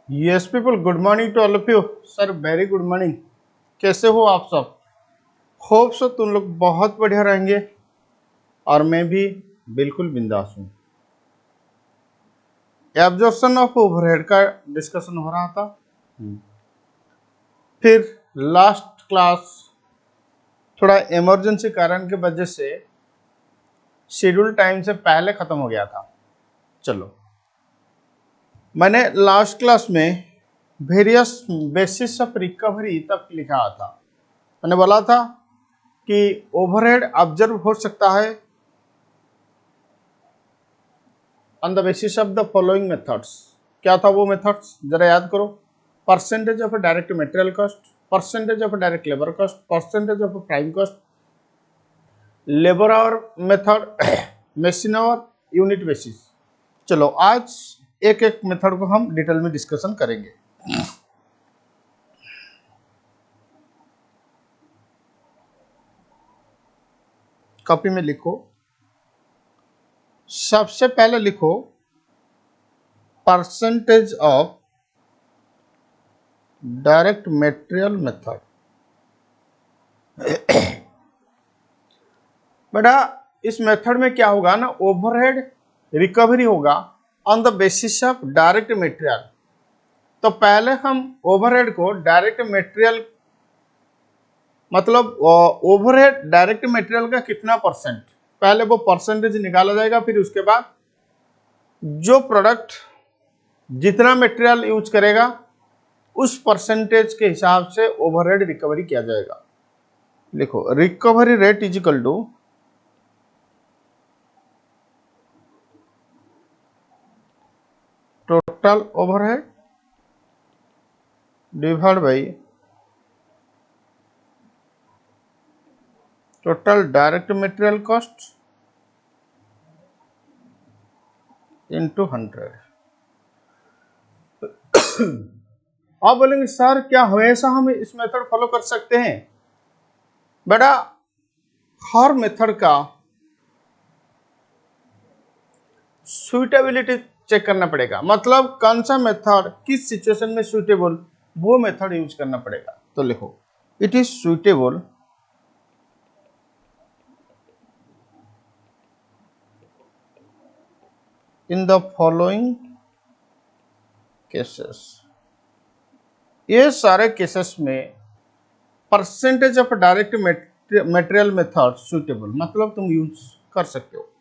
Yes people, good morning to all of you. Sir very good morning. कैसे हो आप सब? होप सो तुम लोग बहुत बढ़िया रहेंगे और मैं भी बिल्कुल बिंदास हूँ। एब्जॉर्प्शन ऑफ ओवरहेड का डिस्कशन हो रहा था। फिर लास्ट क्लास थोड़ा इमरजेंसी कारण की वजह से शेड्यूल टाइम से पहले खत्म हो गया था। चलो, मैंने लास्ट क्लास में वेरियस बेसिस ऑफ रिकवरी तक लिखा था। मैंने बोला था कि ओवरहेड ऑब्जर्व हो सकता है on the basis of the following methods. क्या था वो मेथड्स, जरा याद करो। Percentage of direct material cost, percentage of direct labour cost, percentage of prime cost, labour hour method, machine our, unit basis. चलो आज एक एक मेथड को हम डिटेल में डिस्कशन करेंगे। कॉपी में लिखो। सबसे पहले लिखो percentage of direct material method. बेटा इस मेथड में क्या होगा ना, ओवरहेड रिकवरी होगा on the basis of direct material. तो पहले हम ओवरहेड को डायरेक्ट मटेरियल, मतलब ओवरहेड डायरेक्ट मटेरियल का कितना परसेंट, पहले वो परसेंटेज निकाला जाएगा। फिर उसके बाद जो प्रोडक्ट जितना मटेरियल यूज करेगा उस परसेंटेज के हिसाब से ओवरहेड रिकवरी किया जाएगा। लिखो recovery rate is equal to total overhead divide by total direct material cost into 100। आप बोलेंगे सर क्या हमेशा हम इस मेथड फॉलो कर सकते हैं? बेटा हर मेथड का सुइटेबिलिटी चेक करना पड़ेगा, मतलब कौन सा मेथड किस सिचुएशन में सुइटेबल, वो मेथड यूज करना पड़ेगा। तो लिखो it is suitable in the following cases. ये सारे केसेस में percentage of direct material method suitable, मतलब तुम यूज कर सकते हो।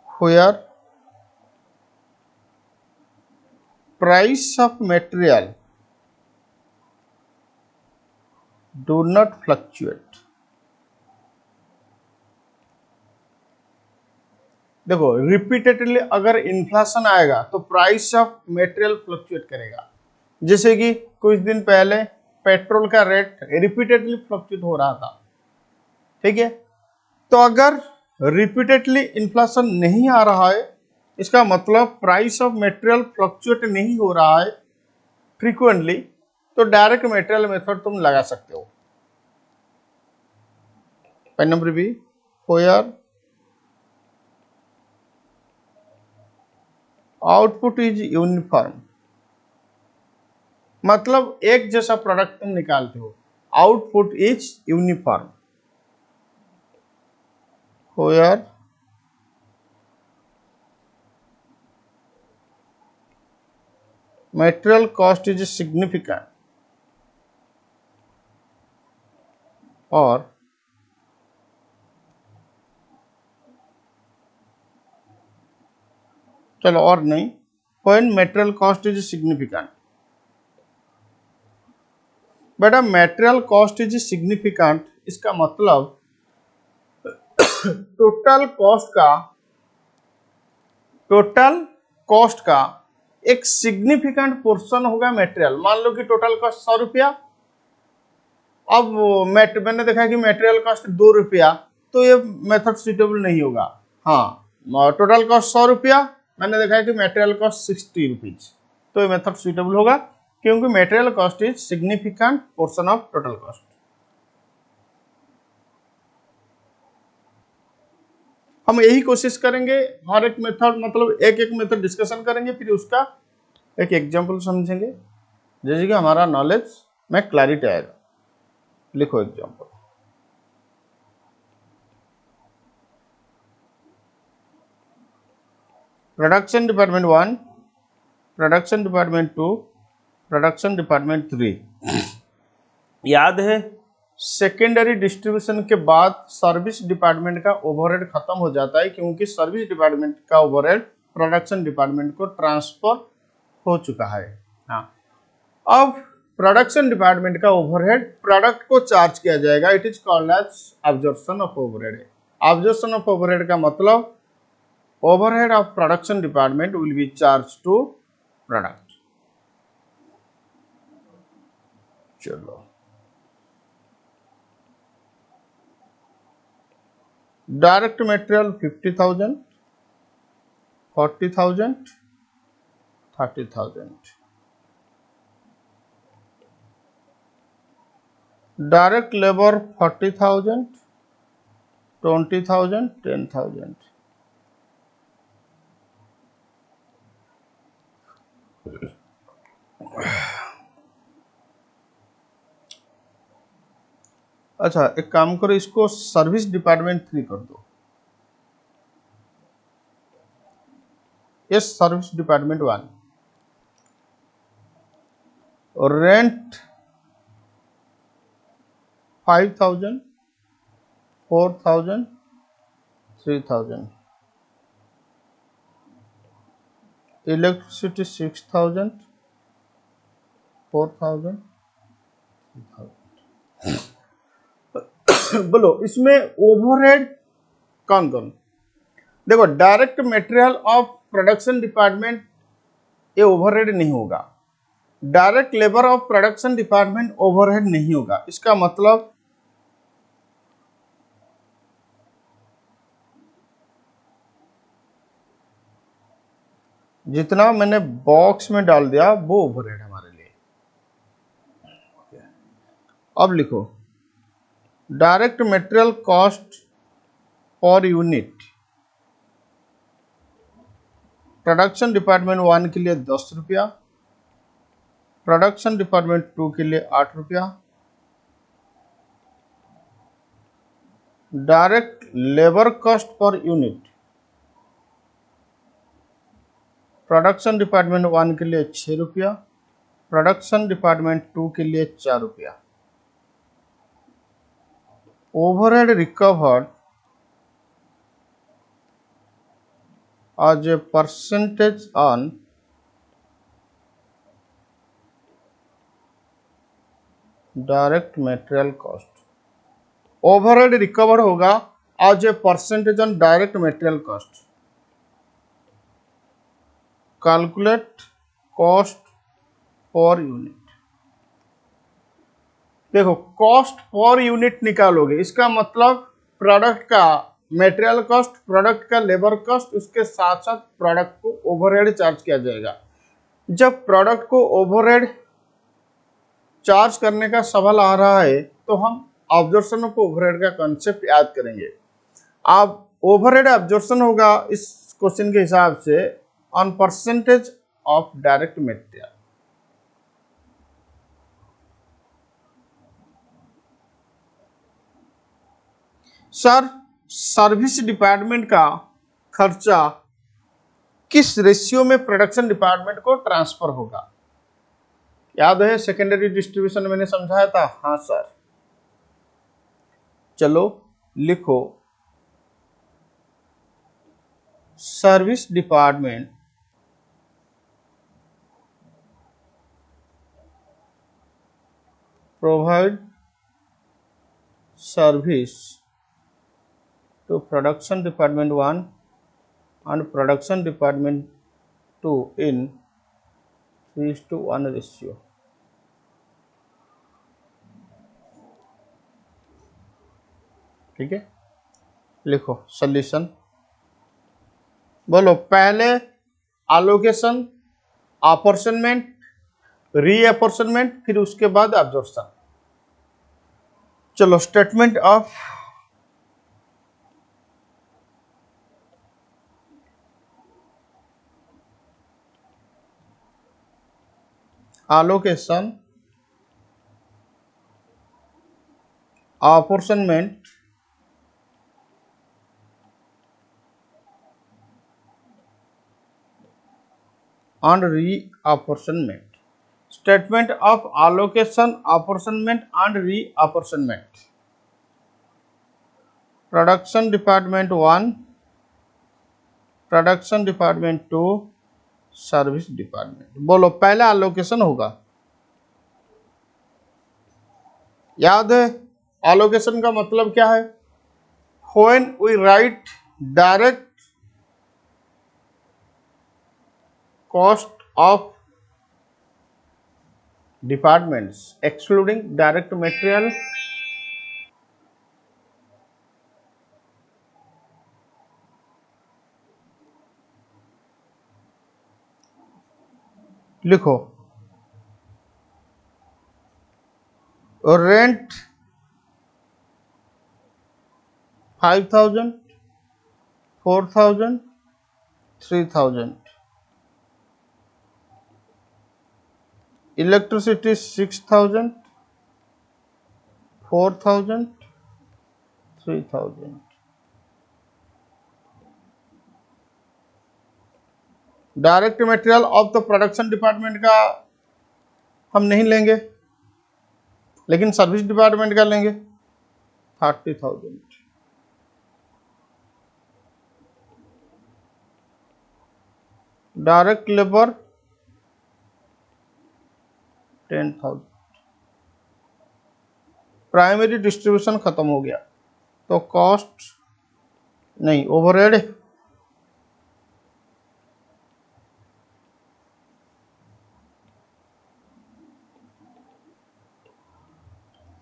Where price of material do not fluctuate। देखो रिपीटेडली अगर इन्फ्लेशन आएगा तो प्राइस ऑफ मटेरियल फ्लक्चुएट करेगा। जैसे कि कुछ दिन पहले पेट्रोल का रेट रिपीटेडली फ्लक्चुएट हो रहा था, ठीक है। तो अगर रिपीटेडली इन्फ्लेशन नहीं आ रहा है, इसका मतलब प्राइस ऑफ मटेरियल फ्लक्चुएट नहीं हो रहा है फ्रीक्वेंटली, तो डायरेक्ट मटेरियल मेथड तुम लगा सकते हो। Point number B, where output is uniform, मतलब एक जैसा प्रोडक्ट तुम निकालते हो, output is uniform. Where material cost is significant और चलो और नहीं, when material cost is significant. बेटा मटेरियल कॉस्ट इज सिग्निफिकेंट, इसका मतलब टोटल कॉस्ट का एक सिग्निफिकेंट पोर्शन होगा मटेरियल। मान लो कि टोटल कॉस्ट 100 रुपया, अब मैंने देखा कि मटेरियल कॉस्ट 2 रुपया, तो ये मेथड सुटेबल नहीं होगा। हाँ टोटल कॉस्ट 100 रुपया, मैंने देखा कि मटेरियल कॉस्ट 60 रुपीज, तो ये मेथड सुटेबल होगा क्योंकि material cost is significant portion of total cost. हम यही कोशिश करेंगे, हर एक मेथड मतलब एक एक मेथड डिस्कशन करेंगे, फिर उसका एक एग्जांपल समझेंगे, जैसे कि हमारा नॉलेज में क्लैरिटी आएगा। लिखो example. Production department 1, production department 2, production department 3। याद है सेकेंडरी डिस्ट्रीब्यूशन के बाद सर्विस डिपार्टमेंट का ओवरहेड खत्म हो जाता है, क्योंकि सर्विस डिपार्टमेंट का ओवरहेड प्रोडक्शन डिपार्टमेंट को ट्रांसफर हो चुका है। हाँ, अब प्रोडक्शन डिपार्टमेंट का ओवरहेड प्रोडक्ट को चार्ज किया जाएगा। It is called as absorption of overhead. Absorption of overhead का मतलब overhead of production department will be charge to product. चलो, डायरेक्ट मटेरियल 50,000, 40,000, 30,000। Direct labour 40,000, 20,000, 10,000। अच्छा, एक काम करो, इसको सर्विस डिपार्टमेंट 3 कर दो। Yes, service department 1। Rent 5,000, 4,000, 3,000। Electricity 6,000, 4,000, 3,000। बोलो इसमें ओवरहेड कौन कौन? देखो, direct material of production department ये ओवरहेड नहीं होगा। Direct labour of production department overhead नहीं होगा। इसका मतलब जितना मैंने बॉक्स में डाल दिया वो ओवरहेड हमारे लिए। अब लिखो direct material cost per unit. Production department 1 के लिए 10 रुपया, प्रोडक्शन डिपार्टमेंट 2 के लिए 8 रुपया। Direct labour cost per unit, production department 1 के लिए 6 रुपया, प्रोडक्शन डिपार्टमेंट 2 के लिए 4 रुपया। Overhead recovered as a percentage on direct material cost. Overhead recover होगा as a percentage on direct material cost. Calculate cost per unit. देखो, cost per unit निकालोगे, इसका मतलब प्रोडक्ट का मटेरियल कॉस्ट, प्रोडक्ट का लेबर कॉस्ट, उसके साथ साथ प्रोडक्ट को ओवरहेड चार्ज किया जाएगा। जब प्रोडक्ट को ओवरहेड चार्ज करने का सवाल आ रहा है तो हम ऑब्जर्वेशन ऑफ ओवरहेड का कॉन्सेप्ट याद करेंगे। अब ओवरहेड ऑब्जर्वेशन होगा इस क्वेश्चन के हिसाब से on percentage of direct material. Sir, service department का खर्चा किस रेशियो में प्रोडक्शन डिपार्टमेंट को ट्रांसफर होगा? याद है सेकेंडरी डिस्ट्रीब्यूशन मैंने समझाया था। हाँ सर, चलो लिखो service department provide service to production department 1 and production department 2 in 3:1 ratio। ठीक है, लिखो सॉल्यूशन। बोलो पहले एलोकेशन, अपॉर्चनमेंट, रीअपॉर्चनमेंट, फिर उसके बाद एब्जॉर्प्शन। चलो statement of allocation, apportionment and reapportionment. Statement of allocation, apportionment and reapportionment. Production department 1, production department 2, service department. बोलो पहला एलोकेशन होगा, याद है एलोकेशन का मतलब क्या है? When we write direct cost of departments excluding direct material लिखो, rent 5,000, 4,000, 3,000, electricity 6,000, 4,000, 3,000। Direct material of the production department का हम नहीं लेंगे, लेकिन सर्विस डिपार्टमेंट का लेंगे 30,000। Direct labour 10,000। प्राइमरी डिस्ट्रीब्यूशन खत्म हो गया, तो कॉस्ट नहीं, overhead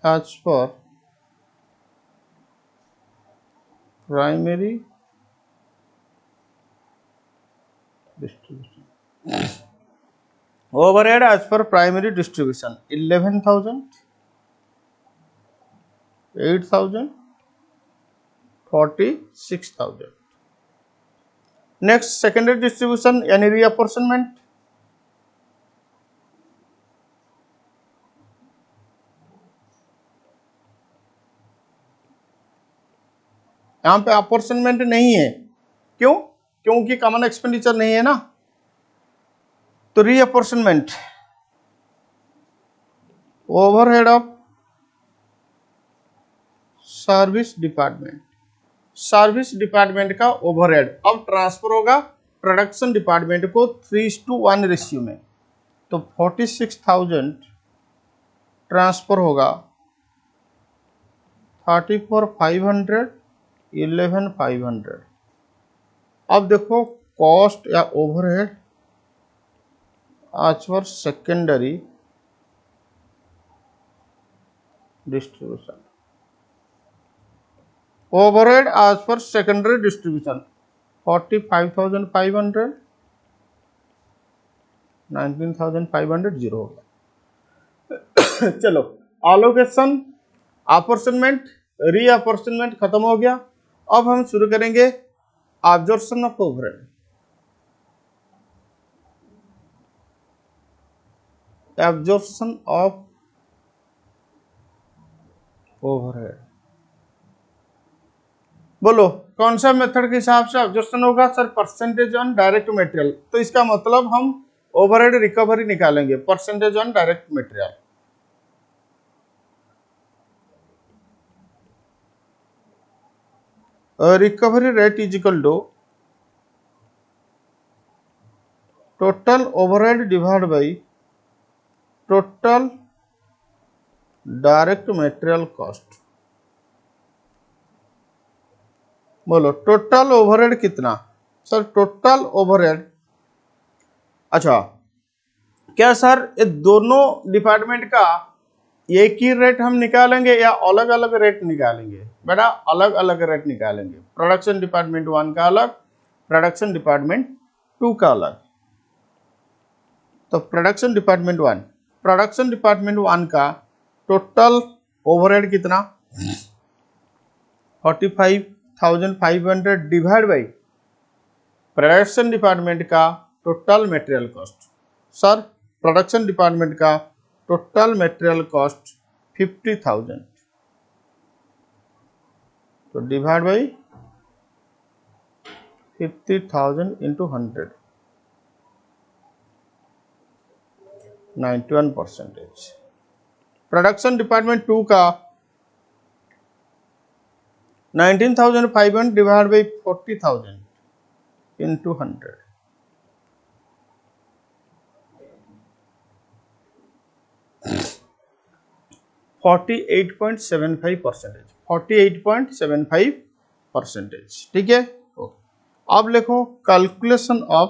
as per primary distribution. Overhead as per primary distribution 11,000, 8,000, 46,000। Next secondary distribution यानी रीअपोर्शनमेंट, यहां पे अपॉर्चनमेंट नहीं है, क्यों? क्योंकि कॉमन एक्सपेंडिचर नहीं है ना, तो reapportionment overhead of service department, service department का ओवरहेड अब ट्रांसफर होगा प्रोडक्शन डिपार्टमेंट को 3:1 रेशियो में, तो 46,000 ट्रांसफर होगा 34,500, 11,500। अब देखो कॉस्ट या ओवरहेड आज पर सेकेंडरी डिस्ट्रीब्यूशन, ओवरहेड आज पर सेकेंडरी डिस्ट्रीब्यूशन 45,500, 19,500 जीरो होगा। चलो एलोकेशन, अपॉर्चनमेंट, रीअपोर्शनमेंट खत्म हो गया। अब हम शुरू करेंगे absorption of overhead. Absorption of overhead, बोलो कौन सा मेथड के हिसाब से एब्जॉर्प्शन होगा? Sir percentage on direct material, तो इसका मतलब हम ओवरहेड रिकवरी निकालेंगे percentage on direct material. Recovery rate is equal to total overhead divide by total direct material cost. बोलो टोटल ओवरहेड कितना? सर टोटल ओवरहेड, अच्छा क्या सर ये दोनों डिपार्टमेंट का एक ही रेट हम निकालेंगे या अलग अलग रेट निकालेंगे? बेटा अलग अलग रेट निकालेंगे, प्रोडक्शन डिपार्टमेंट 1 का अलग, प्रोडक्शन डिपार्टमेंट 2 का अलग। तो प्रोडक्शन डिपार्टमेंट 1 का टोटल ओवरहेड कितना? 45,500 डिवाइड बाई प्रोडक्शन डिपार्टमेंट का total material cost. Sir production department का टोटल मटेरियल कॉस्ट 50,000, तो divide by 50,000 into 100, 91%। Production department 2 का 19,500 डिवाइड बाई 40,000 इंटू 100, 48.75%, 48.75%। ठीक है, अब लिखो calculation of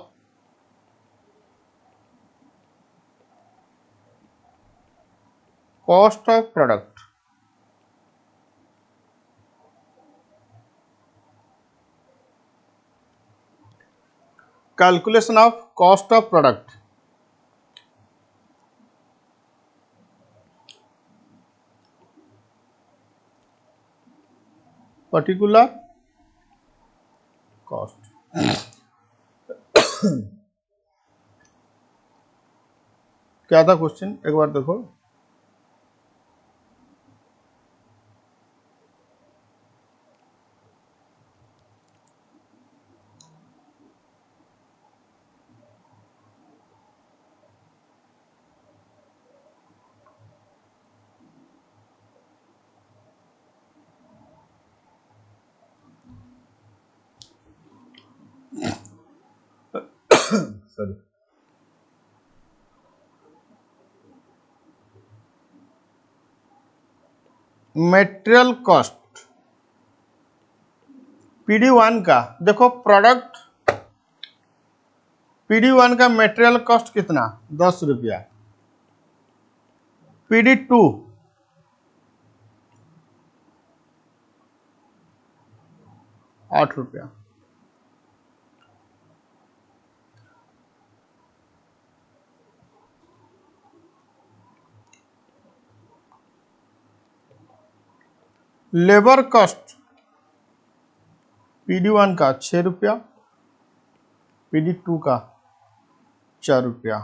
cost of product. Calculation of cost of product, particular cost. क्या था क्वेश्चन, एक बार देखो। सॉरी, मटेरियल कॉस्ट PD1 का, देखो प्रोडक्ट PD1 का मटेरियल कॉस्ट कितना, 10 रुपया। PD2 8 रुपया। लेबर कॉस्ट PD1 का 6 रुपया, PD2 का 4 रुपया।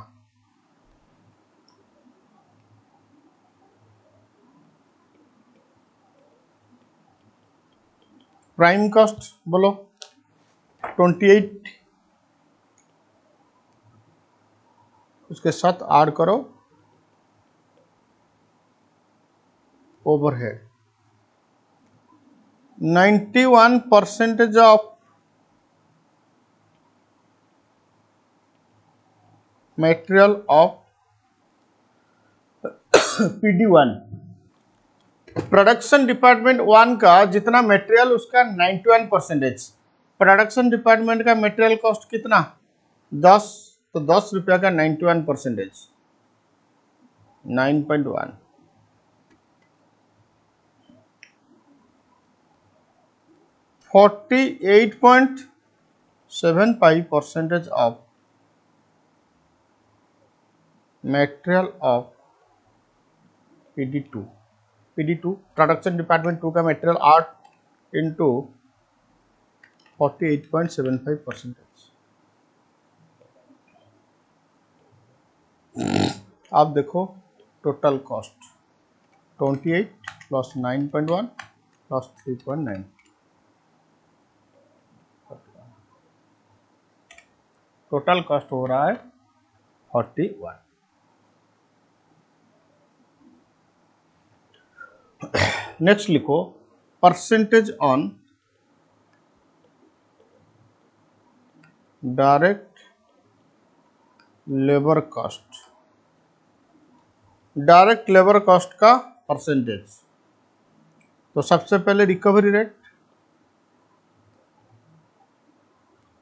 प्राइम कॉस्ट बोलो 28, उसके साथ ऐड करो overhead. 91% of material of PD1। Production department 1 का जितना मटेरियल, उसका 91%। प्रोडक्शन डिपार्टमेंट का मटेरियल कॉस्ट कितना, 10, तो 10 रुपया का 91%, 9.1। 48.75% of material of PD2। Production department 2 का मटेरियल 8 इंटू 48.75%। आप देखो total cost 28 plus 9.1 plus 3.9, total cost हो रहा है 41। नेक्स्ट लिखो percentage on direct labour cost. Direct labour cost का परसेंटेज, तो सबसे पहले रिकवरी रेट।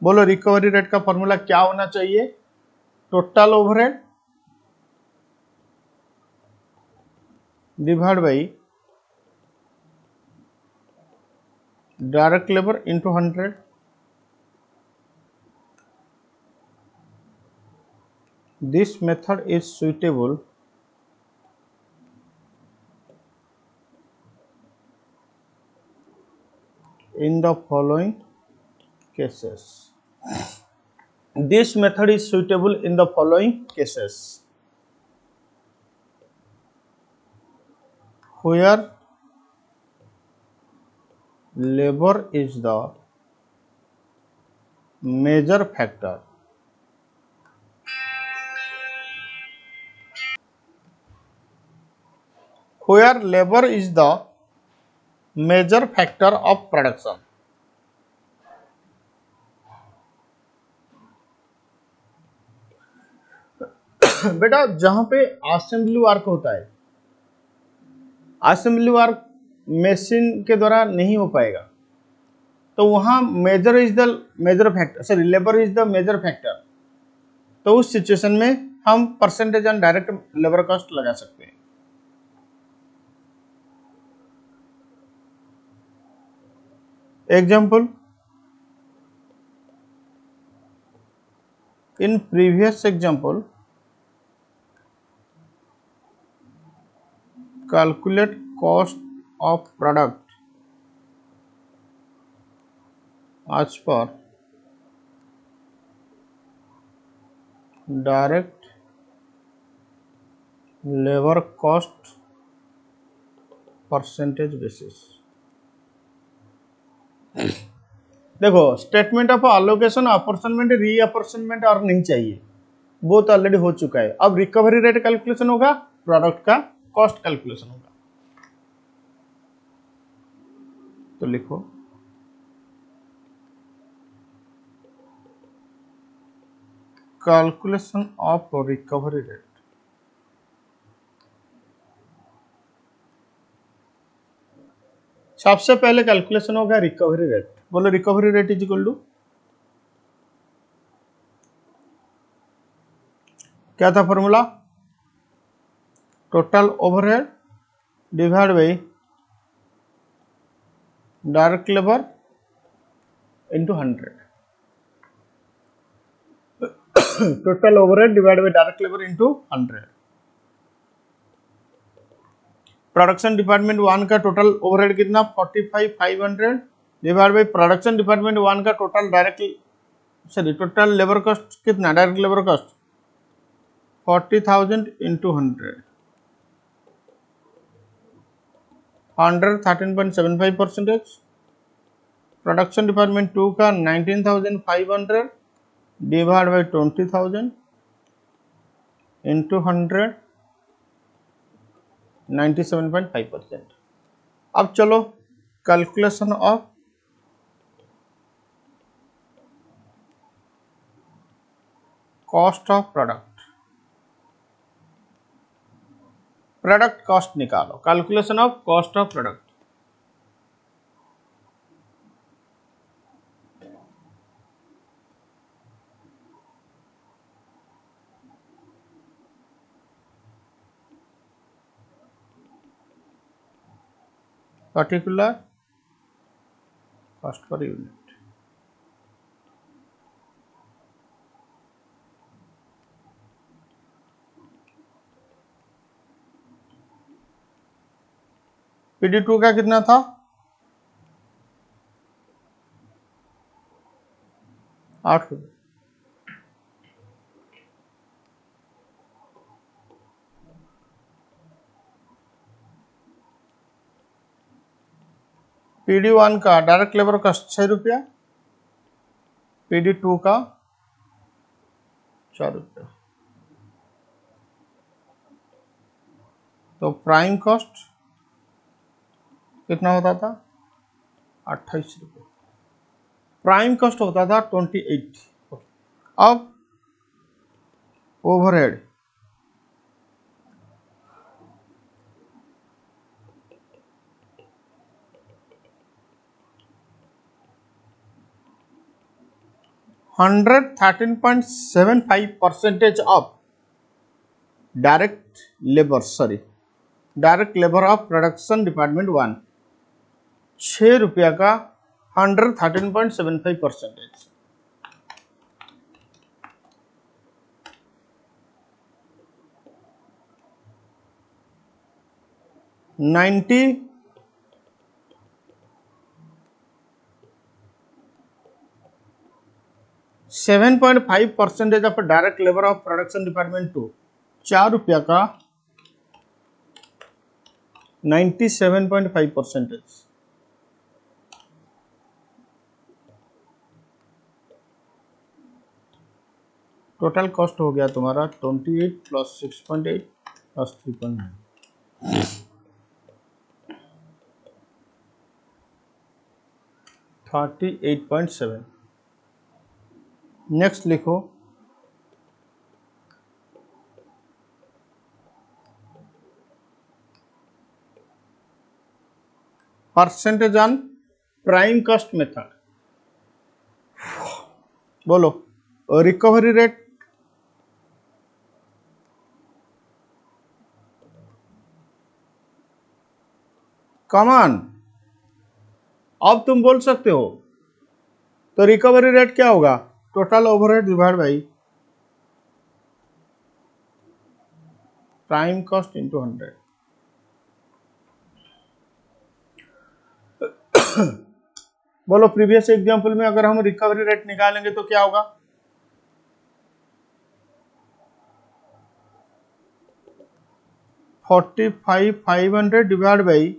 बोलो रिकवरी रेट का फॉर्मूला क्या होना चाहिए, total overhead divide by direct labour into 100। This method is suitable in the following cases. This method is suitable in the following cases. where labor is the major factor where labor is the major factor of production। बेटा जहां पे assembly work होता है, assembly work machine के द्वारा नहीं हो पाएगा, तो वहां major is the major factor, sorry labour is the major factor. तो उस सिचुएशन में हम percentage on direct labour cost लगा सकते हैं। Example, in previous example calculate cost of product as per direct labor cost percentage basis। देखो statement of allocation, अपॉर्चनमेंट, रीअपॉर्चनमेंट और नहीं चाहिए, वो तो ऑलरेडी हो चुका है। अब रिकवरी रेट कैलकुलेशन होगा, प्रोडक्ट का कॉस्ट कैलकुलेशन होगा। तो लिखो कैलकुलेशन ऑफ रिकवरी रेट। सबसे पहले कैलकुलेशन होगा रिकवरी रेट। बोलो recovery rate is equal to क्या था formula, total overhead divide by direct labour into 100। Total overhead divide by direct labour into 100। Production department 1 का टोटल ओवरहेड कितना 45,500 divide by production department 1 का total direct, sorry total labour cost कितना, direct labour cost 40,000 into 100, 13.75%। Production department 2 का 19,500 divide by 20,000 into 100, 97.5%। अब चलो calculation of cost of product, product cost निकालो, calculation of cost of product. Particular cost per unit. PD2 का कितना था 8 रुपये। PD1 का डायरेक्ट लेबर कॉस्ट 6 रुपया, PD2 का 4 रुपया। तो प्राइम कॉस्ट कितना होता था 28 रुपये, प्राइम कॉस्ट होता था 28। अब overhead, %13.75% of direct labour, sorry direct labour of production department 1, 6 रुपया का 113.75%। 97.5% of direct labour of production department 2, 4 रुपया का 97.5%। टोटल कॉस्ट हो गया तुम्हारा 28 प्लस 6.8 प्लस 3.9, 38.7। नेक्स्ट लिखो percentage on prime cost method. बोलो रिकवरी रेट, कमान अब तुम बोल सकते हो। तो रिकवरी रेट क्या होगा? Total overhead divide by prime cost into 100। बोलो प्रीवियस एग्जांपल में अगर हम रिकवरी रेट निकालेंगे तो क्या होगा? $45,500 डिवाइड बाई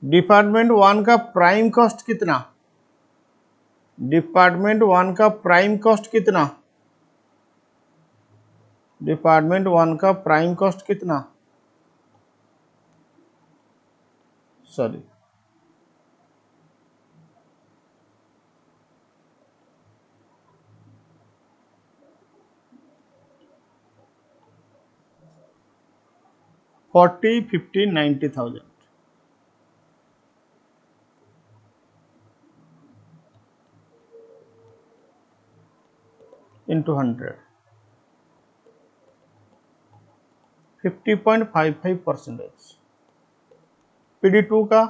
डिपार्टमेंट 1 का प्राइम कॉस्ट कितना? डिपार्टमेंट 1 का प्राइम कॉस्ट कितना? डिपार्टमेंट 1 का प्राइम कॉस्ट कितना? Sorry, $40, $50, $90,000 into 100, 50.55%। PD2 का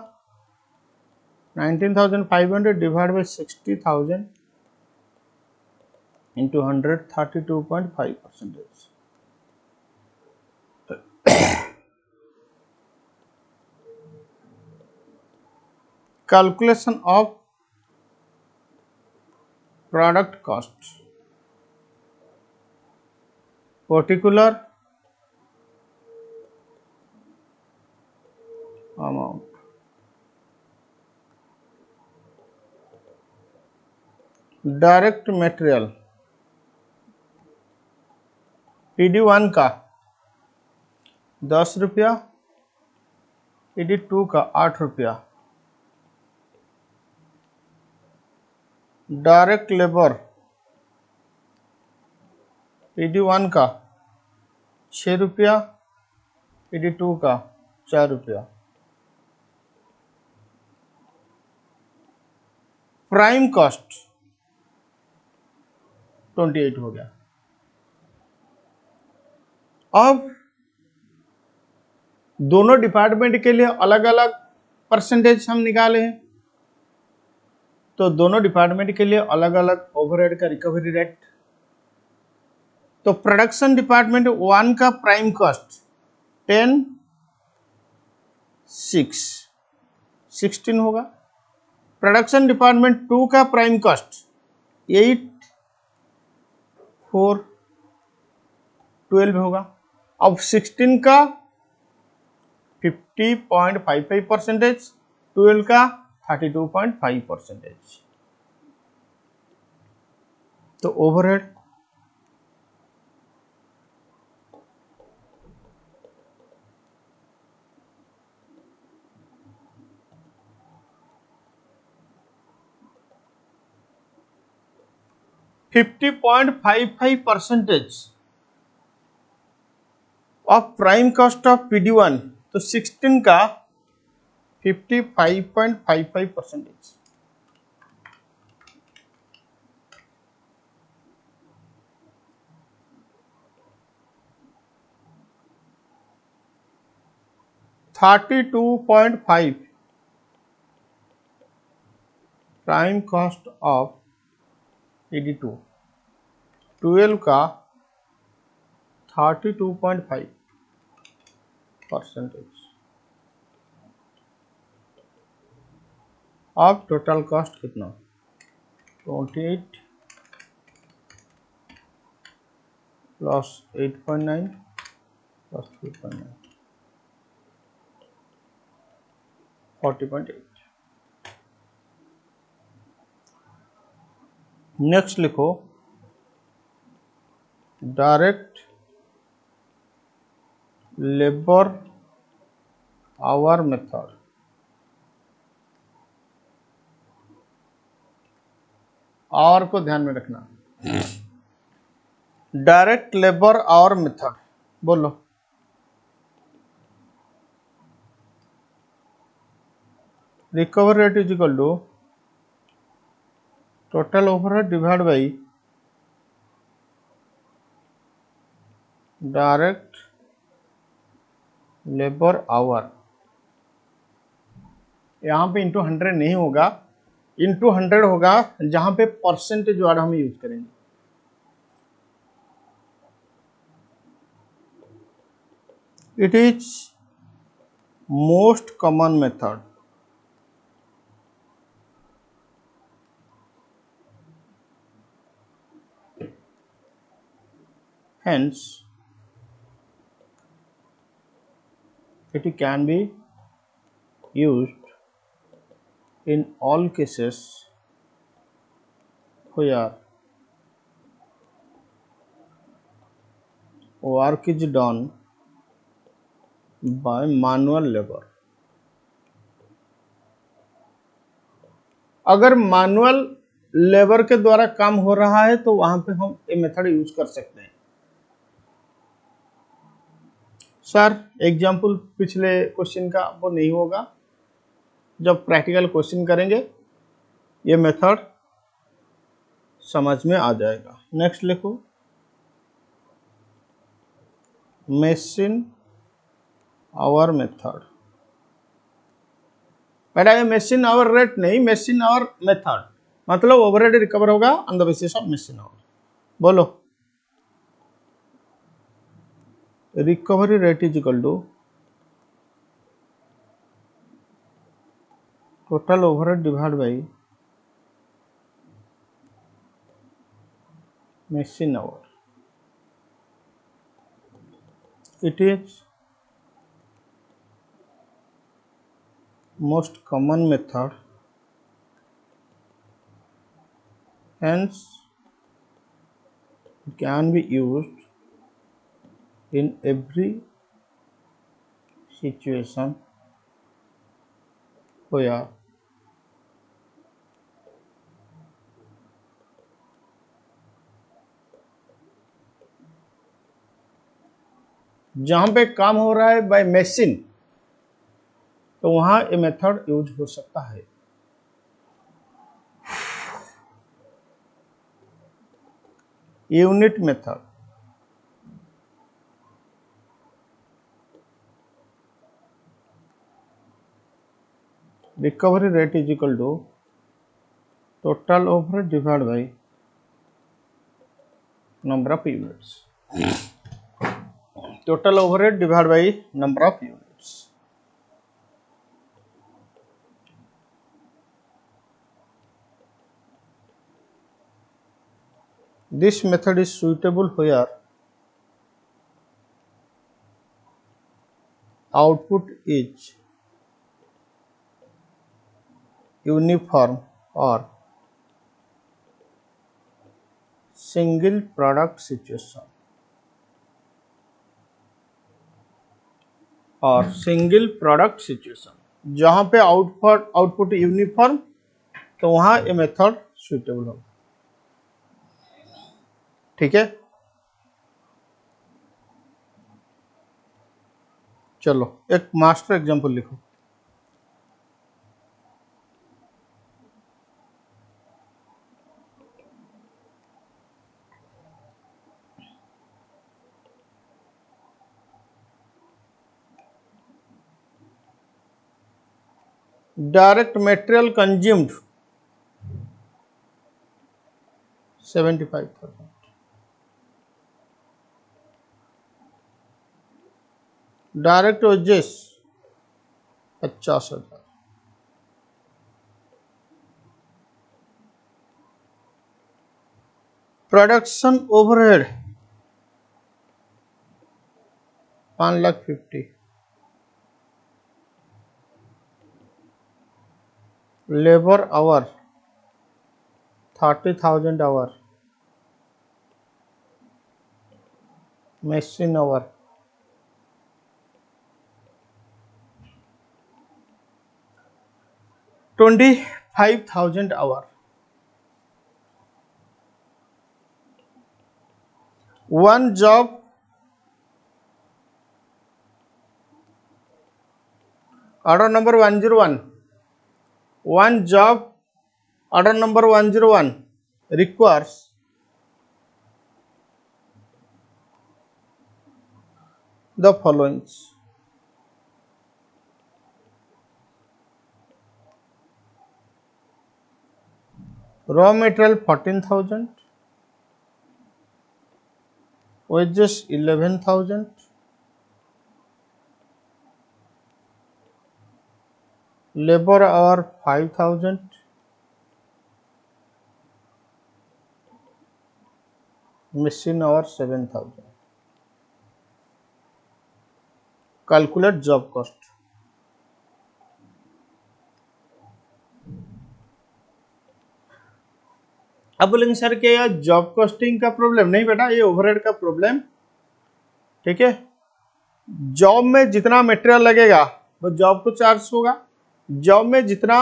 19,500 divide by 60,000 into 100, 32.5%। Calculation of product cost, particular amount, direct material PD1 का 10 रुपया, PD2 का 8 रुपया, डायरेक्ट लेबर PD1 का 6 रुपया, PD2 का 4 रुपया। प्राइम कॉस्ट 28 हो गया। अब दोनों डिपार्टमेंट के लिए अलग अलग परसेंटेज हम निकाले हैं, तो दोनों डिपार्टमेंट के लिए अलग अलग ओवरहेड का रिकवरी रेट। तो प्रोडक्शन डिपार्टमेंट 1 का प्राइम कॉस्ट 10, 16 होगा। प्रोडक्शन डिपार्टमेंट 2 का प्राइम कॉस्ट 8, 4, 12 होगा। अब 16 का 50.55%, 12 का 32.5%। तो overhead %50.55% of prime cost of PD1, तो 16 का 55.55%। $32.5 प्राइम कॉस्ट ऑफ PD2, 12 का 32.5%। अब टोटल कॉस्ट कितना? 28 प्लस 8.9 40.8। नेक्स्ट लिखो direct labour hour method. Hour को ध्यान में रखना। डायरेक्ट लेबर आवर मेथड बोलो। Recover rate is equal to total overhead divide by direct labour hour. यहाँ पे इंटू 100 नहीं होगा, इंटू 100 होगा जहां पे परसेंटेज वर्ड हम यूज करेंगे। It is most common method. Hence, it can be used in all cases where work is done by manual labor। अगर मैनुअल लेबर के द्वारा काम हो रहा है तो वहां पे हम ये मेथड यूज कर सकते हैं। सर एग्जाम्पल पिछले क्वेश्चन का वो नहीं होगा, जब प्रैक्टिकल क्वेश्चन करेंगे ये मेथड समझ में आ जाएगा। नेक्स्ट लिखो मशीन आवर मेथड। बेटा ये मशीन आवर रेट नहीं, मशीन आवर मेथड, मतलब ओवरहेड रिकवर होगा on the basis of machine hour. बोलो recovery rate is equal to total overhead divide by machine hour। It is most common method, hence it can be used in every situation where जहां पे काम हो रहा है by machine तो वहां ये मेथड यूज हो सकता है। Unit method, recovery rate is equal to total overhead divide by number of units. Total overhead divide by number of units. This method is suitable where output is uniform or single product situation और single product situation. जहां पे output uniform तो वहां ये method suitable होगा। ठीक है, चलो एक मास्टर एग्जांपल लिखो। Direct material consumed 75,000, direct wages 50,000, production overhead 1,50,000। Labour hour 30,000 hour. machine hour 25,000 hour. one job order number 101, one job order number 101 requires the following: raw material 14,000, wages 11,000, labor hour 5,000, machine hour 7,000। Calculate job cost. अब बोलेंगे sir कि यह job costing का problem नहीं बेटा, ये overhead का problem. ठीक है, जॉब में जितना मटेरियल लगेगा वो जॉब को चार्ज होगा, जॉब में जितना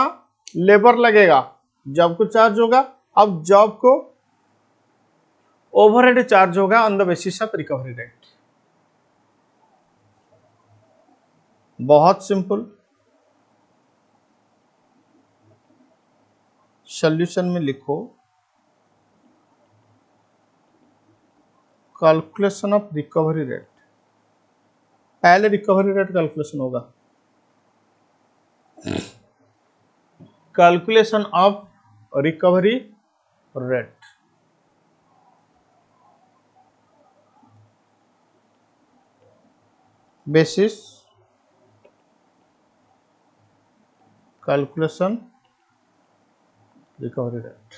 लेबर लगेगा जॉब को चार्ज होगा। अब जॉब को ओवरहेड चार्ज होगा on the basis of recovery rate. बहुत सिंपल। सॉल्यूशन में लिखो कैलकुलेशन ऑफ रिकवरी रेट। पहले रिकवरी रेट कैलकुलेशन होगा, calculation of recovery rate. Basis calculation recovery rate.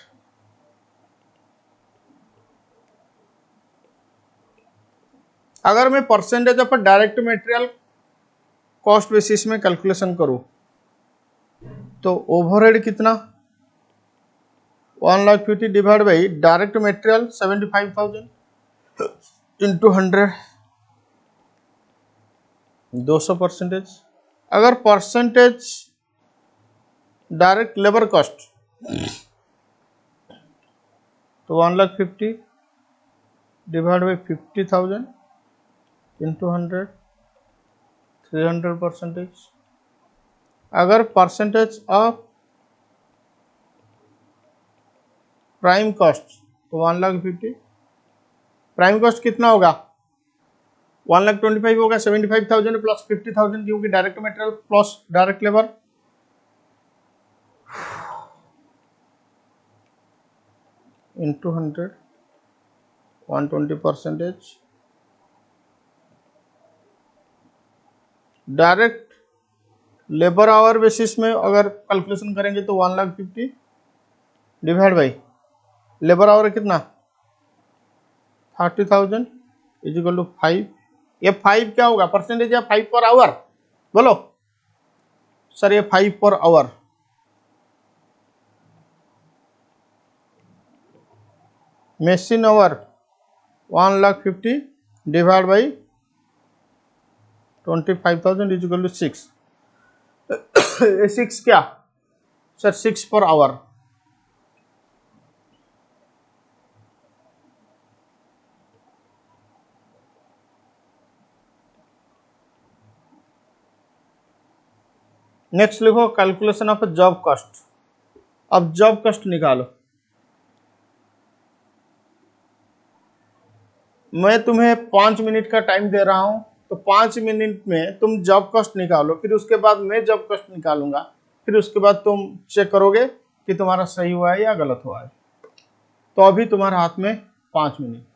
अगर मैं percentage of direct material cost basis में calculation करूं तो ओवरहेड कितना 1,50,000 divide by direct material 75,000 into 100 200%। अगर परसेंटेज डायरेक्ट लेबर कॉस्ट तो 1,50,000 डिवाइड बाई 50,000 इंटू 100 300%। अगर परसेंटेज ऑफ प्राइम कॉस्ट तो 1,50,000, प्राइम कॉस्ट कितना होगा 1,25,000 होगा, 75,000 प्लस 50,000 क्योंकि direct material plus direct labour into 100 120%। Direct labour our basis में अगर कैलकुलेशन करेंगे तो 1,50,000 डिवाइड बाई लेबर आवर कितना 30,000 इज इक्वल टू 5। ये 5 क्या होगा परसेंटेज या 5 पर आवर, बोलो सर ये 5 per hour. Machine hour 1,50,000 divide by 25,000 is equal to 6। ये 6 क्या सर 6 पर आवर। नेक्स्ट लिखो कैलकुलेशन ऑफ जॉब कॉस्ट। अब जॉब कॉस्ट निकालो। मैं तुम्हें 5 मिनट का टाइम दे रहा हूं तो 5 मिनट में तुम जॉब कॉस्ट निकालो, फिर उसके बाद मैं जॉब कॉस्ट निकालूंगा, फिर उसके बाद तुम चेक करोगे कि तुम्हारा सही हुआ है या गलत हुआ है। तो अभी तुम्हारे हाथ में 5 मिनट।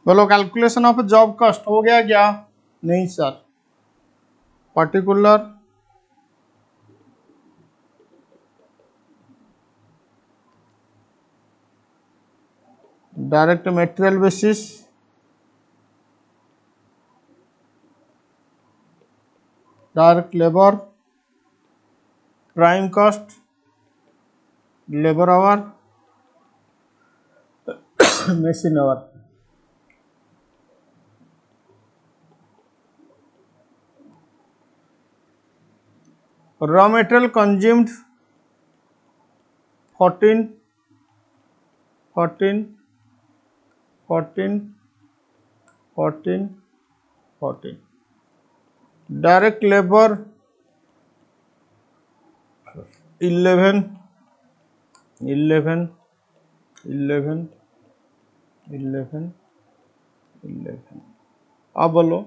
बोलो कैलकुलेशन ऑफ जॉब कॉस्ट हो गया क्या? नहीं sir. Particular direct material basis, direct labour, prime cost, labour our, machine our. Raw material consumed 14 14 14 14 14। Direct labour 11 11 11 11 11। अब बोलो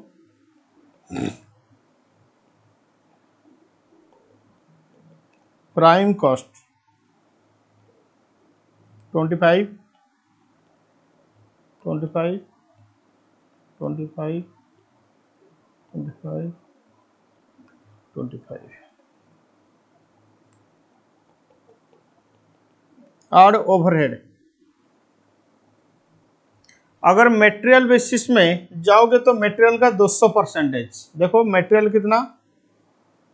प्राइम कॉस्ट 25 25 25 25 25। और ओवरहेड, अगर मटेरियल बेसिस में जाओगे तो मटेरियल का 200%। देखो मटेरियल कितना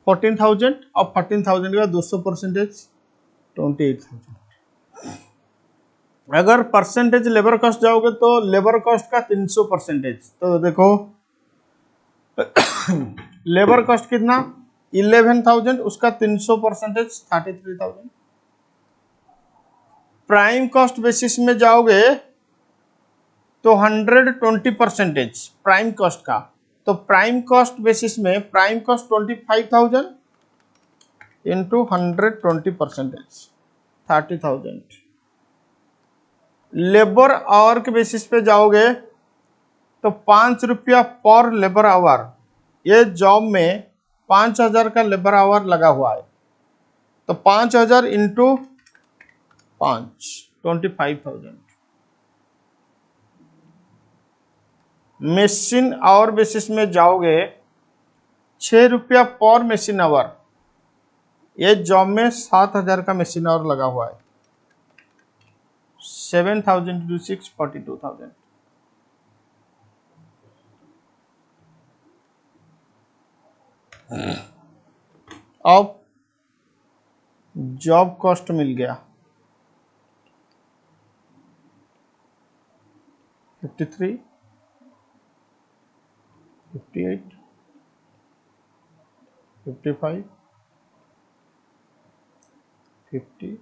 14,000 और 14,000 का 200% 28,000। अगर परसेंटेज लेबर कॉस्ट जाओगे तो लेबर कॉस्ट का 300%। तो देखो लेबर कॉस्ट कितना 11,000, उसका 300% 33,000। प्राइम कॉस्ट बेसिस में जाओगे तो 120% प्राइम कॉस्ट का। तो प्राइम कॉस्ट बेसिस में prime cost 25,000 into 120% 30,000। Labour our के बेसिस पे जाओगे तो 5 रुपया पर लेबर आवर। ये जॉब में 5,000 का लेबर आवर लगा हुआ है, तो 5,000 इंटू 5 25,000। मशीन आवर बेसिस में जाओगे ₹6 पर मशीन आवर। ये जॉब में 7,000 का मशीन आवर लगा हुआ है। 7,000 to 6, 42,000। अब जॉब कॉस्ट मिल गया 53, 58, 55, 50,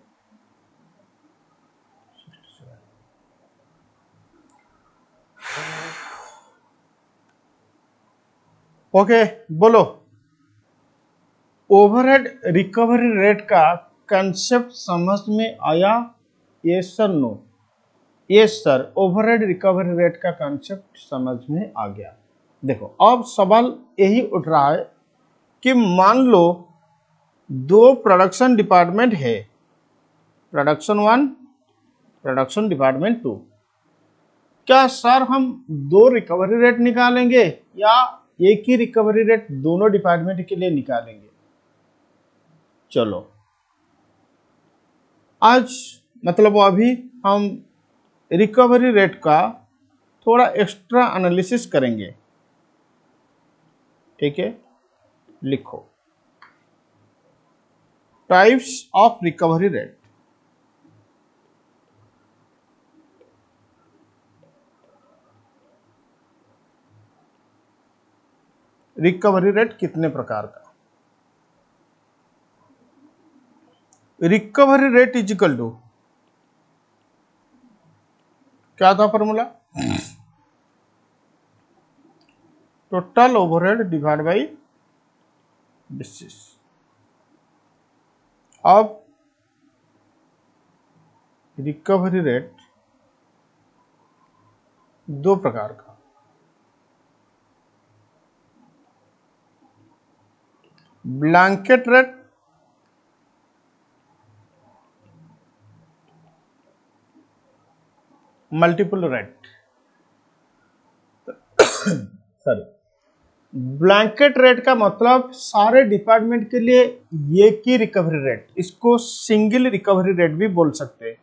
67। ओके, बोलो ओवरहेड रिकवरी रेट का कंसेप्ट समझ में आया? Yes sir, no? Yes sir, overhead recovery rate का कंसेप्ट समझ में आ गया। देखो अब सवाल यही उठ रहा है कि मान लो दो प्रोडक्शन डिपार्टमेंट है, प्रोडक्शन 1, प्रोडक्शन डिपार्टमेंट 2। क्या सर हम दो रिकवरी रेट निकालेंगे या एक ही रिकवरी रेट दोनों डिपार्टमेंट के लिए निकालेंगे? चलो आज मतलब अभी हम रिकवरी रेट का थोड़ा एक्स्ट्रा एनालिसिस करेंगे। ठीक है, लिखो types of recovery rate. Recovery rate कितने प्रकार का? Recovery rate is equal to क्या था formula? Total overhead divide by basis. अब रिकवरी रेट दो प्रकार का, blanket rate multiple rate. Sorry, blanket rate का मतलब सारे डिपार्टमेंट के लिए एक ही रिकवरी रेट, इसको सिंगल रिकवरी रेट भी बोल सकते हैं।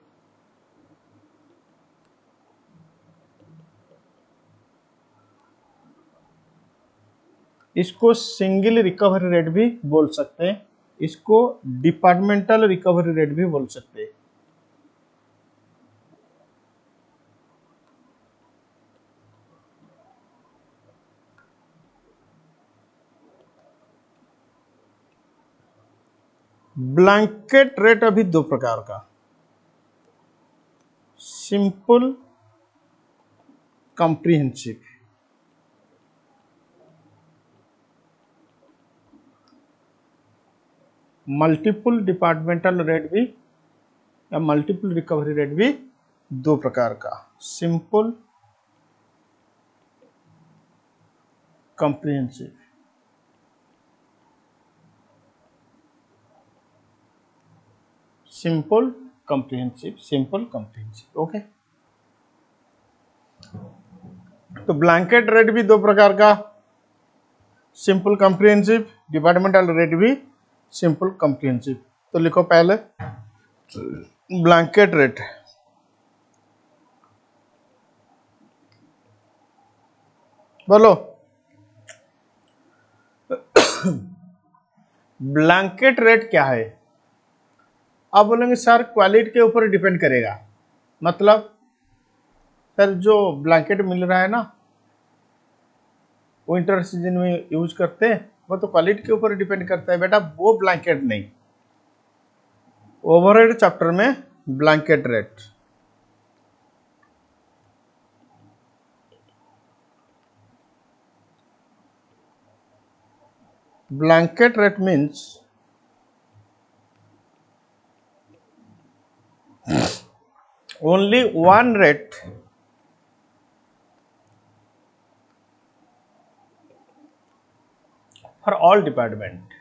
इसको सिंगल रिकवरी रेट भी बोल सकते हैं, इसको डिपार्टमेंटल रिकवरी रेट भी बोल सकते हैं। ब्लैंकेट रेट अभी दो प्रकार का, simple, comprehensive. Multiple departmental rate भी या मल्टीपल रिकवरी रेट भी दो प्रकार का, simple, comprehensive. Simple comprehensive, simple comprehensive. Okay, तो ब्लैंकेट रेट भी दो प्रकार का, सिंपल कॉम्प्रिहेंसिव, डिपार्टमेंटल रेट भी सिंपल कॉम्प्रिहेंसिव। तो लिखो पहले ब्लैंकेट रेट। बोलो ब्लैंकेट रेट क्या है? आप बोलेंगे सर क्वालिटी के ऊपर डिपेंड करेगा। मतलब सर जो ब्लैंकेट मिल रहा है ना विंटर सीजन में यूज करते हैं, वो तो क्वालिटी के ऊपर डिपेंड करता है बेटा, वो ब्लैंकेट नहीं। ओवरहेड चैप्टर में blanket rate. Blanket rate means only one rate for all department।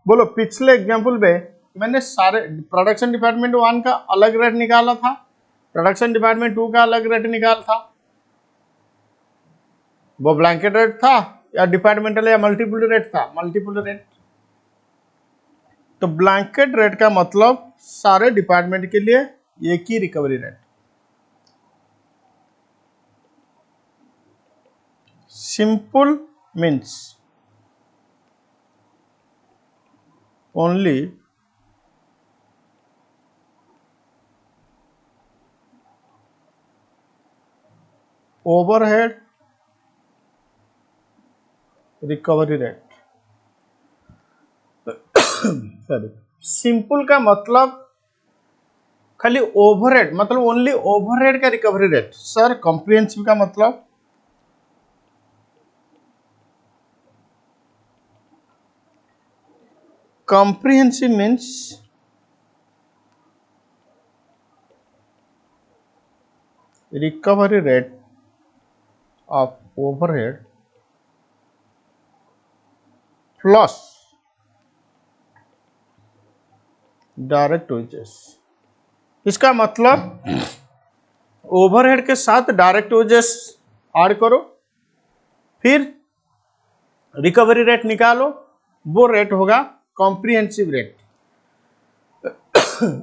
बोलो पिछले एग्जाम्पल में मैंने सारे प्रोडक्शन डिपार्टमेंट 1 का अलग रेट निकाला था, प्रोडक्शन डिपार्टमेंट 2 का अलग रेट निकाला था। वो ब्लैंकेट रेट था या डिपार्टमेंटल या मल्टीपल रेट था? Multiple rate. तो ब्लैंकेट रेट का मतलब सारे डिपार्टमेंट के लिए एक ही recovery rate. Simple means only overhead recovery rate. Sorry, simple का मतलब खाली ओवरहेड, मतलब ओनली ओवरहेड का रिकवरी रेट। सर कॉम्प्रिहेंसिव का मतलब comprehensive means recovery rate of overhead plus direct wages. इसका मतलब ओवरहेड के साथ डायरेक्ट वेजेस ऐड करो, फिर रिकवरी रेट निकालो, वो रेट होगा कॉम्प्रिहेंसिव रेट।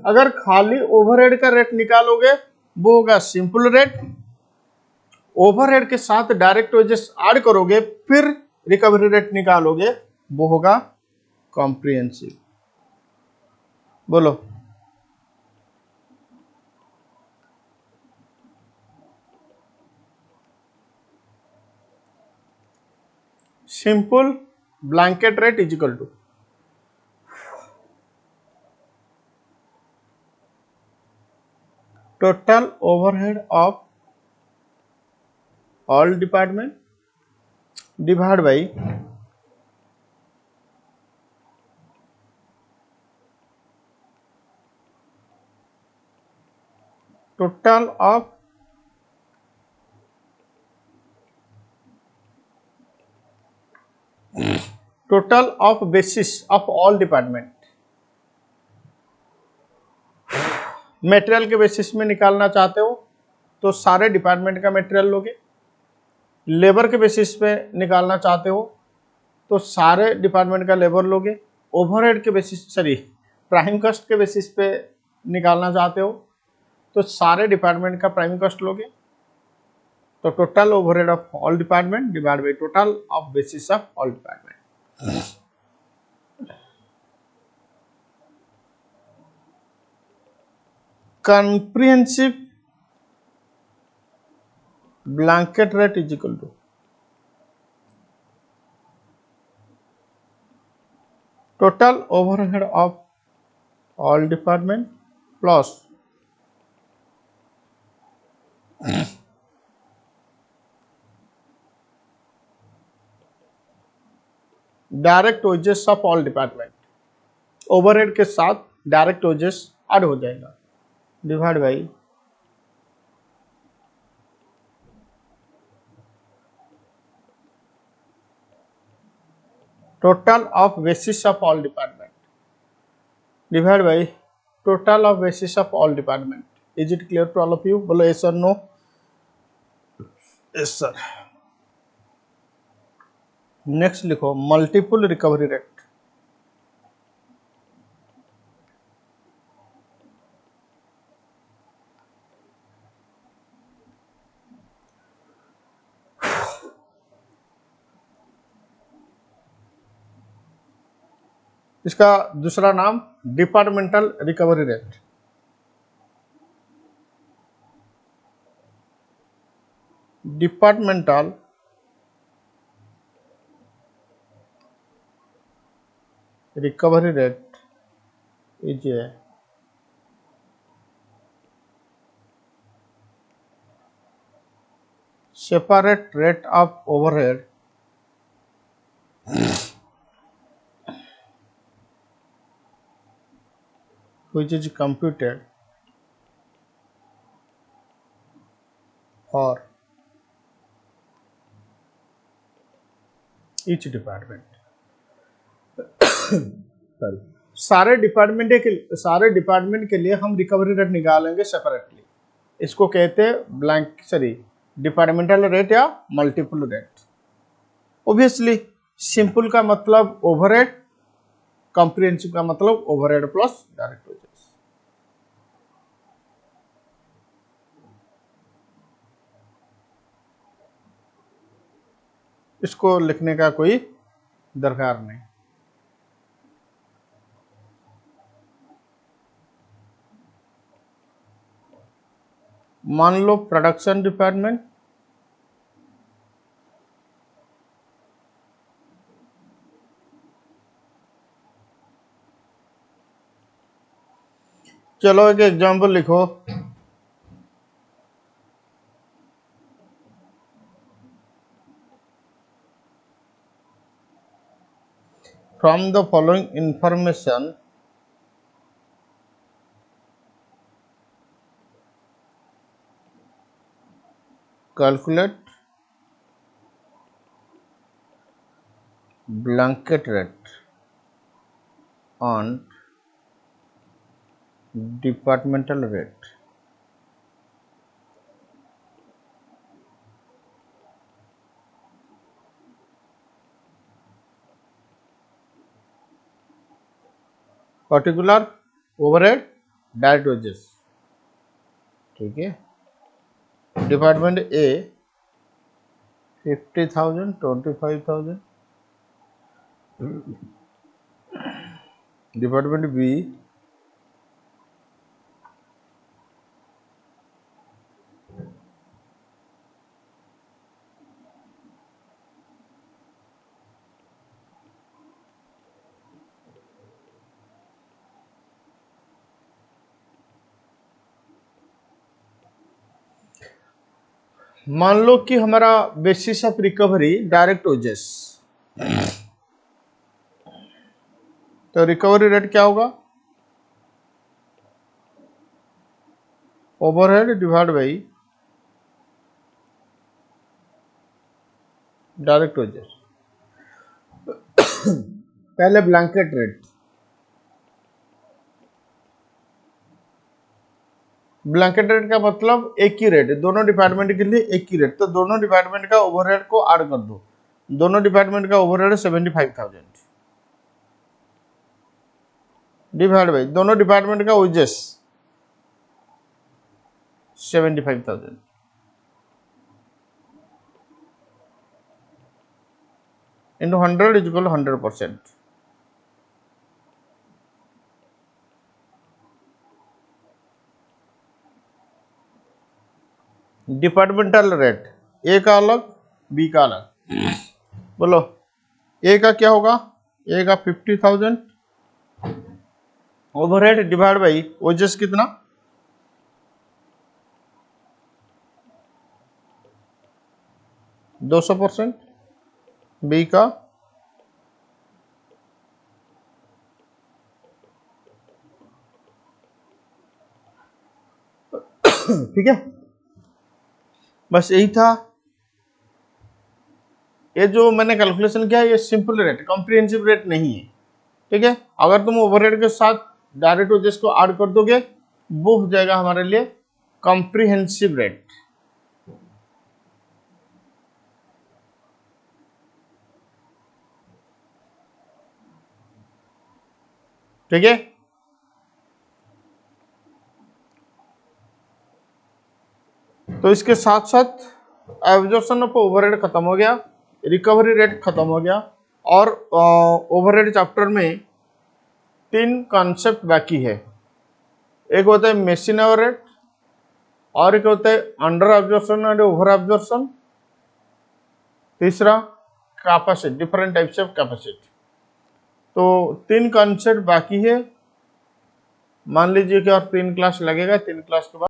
अगर खाली ओवरहेड का रेट निकालोगे वो होगा सिंपल रेट। ओवरहेड के साथ डायरेक्ट वेजेस ऐड करोगे फिर रिकवरी रेट निकालोगे वो होगा कॉम्प्रिहेंसिव। बोलो। Simple blanket rate is equal to total overhead of all department divided by total of basis of all department। Material के बेसिस में निकालना चाहते हो तो सारे डिपार्टमेंट का मटेरियल लोगे। लेबर के बेसिस पे निकालना चाहते हो तो सारे डिपार्टमेंट का लेबर लोगे। ओवरहेड के बेसिस, सॉरी, प्राइम कॉस्ट के बेसिस पे निकालना चाहते हो तो सारे डिपार्टमेंट का प्राइम कॉस्ट लोगे। तो total overhead of all department divide by total of basis of all department. comprehensive blanket rate is equal to total overhead of all department plus direct wages of all department. Overhead के साथ direct wages add हो जाएगा, divide by total of basis of all department divide by total of basis of all department. Is it clear to all of you? बोलो yes और no. Yes sir. Next लिखो multiple recovery rate. इसका दूसरा नाम departmental recovery rate. Departmental recovery rate is a separate rate of overhead which is computed for each department। Sorry, सारे department के लिए हम रिकवरी रेट निकालेंगे सेपरेटली। इसको कहते हैं ब्लैंक, सॉरी, डिपार्टमेंटल रेट या मल्टीपल रेट। ऑब्वियसली सिंपल का मतलब ओवरहेड, कॉम्प्रिहेंसिव का मतलब ओवरहेड प्लस डायरेक्ट वेजेस। इसको लिखने का कोई दरकार नहीं। मान लो प्रोडक्शन डिपार्टमेंट, चलो एक एग्जांपल लिखो। From the following information calculate blanket rate on departmental rate। Particular overhead direct wages, ठीक है। डिपार्टमेंट ए 50,000, 25,000, डिपार्टमेंट बी मान लो कि हमारा basis of recovery direct wages, तो रिकवरी रेट क्या होगा? Overhead divide by direct wages. पहले ब्लैंकेट रेट, ब्लैंकेट रेट का मतलब एक ही रेट है दोनों डिपार्टमेंट के लिए, एक ही रेट। तो दोनों डिपार्टमेंट का ओवरहेड को ऐड कर दो। दोनों डिपार्टमेंट का ओवरहेड 75,000 डिवाइड बाई दोनों डिपार्टमेंट का wages 75,000 into 100 is equal to 100%। Departmental rate A का अलग, बी का अलग। बोलो ए का क्या होगा? ए का 50,000 ओवरहेड डिवाइड बाई वेजेस कितना? 200%। बी का ठीक है, बस यही था। ये जो मैंने कैलकुलेशन किया ये सिंपल रेट, कॉम्प्रिहेंसिव रेट नहीं है, ठीक है। अगर तुम ओवरहेड के साथ डायरेक्ट वेजेस को ऐड कर दोगे वो हो जाएगा हमारे लिए कॉम्प्रिहेंसिव रेट। ठीक है, तो इसके साथ साथ एब्जॉर्प्शन ऑफ ओवरहेड खत्म हो गया, रिकवरी रेट खत्म हो गया, और ओवरहेड चैप्टर में 3 कॉन्सेप्ट बाकी है। एक होता है मेशिन ओवरहेड, और एक होता है under absorption and over absorption, तीसरा capacity, different types of capacity. तो 3 कॉन्सेप्ट बाकी है। मान लीजिए कि और 3 क्लास लगेगा, 3 क्लास के बाद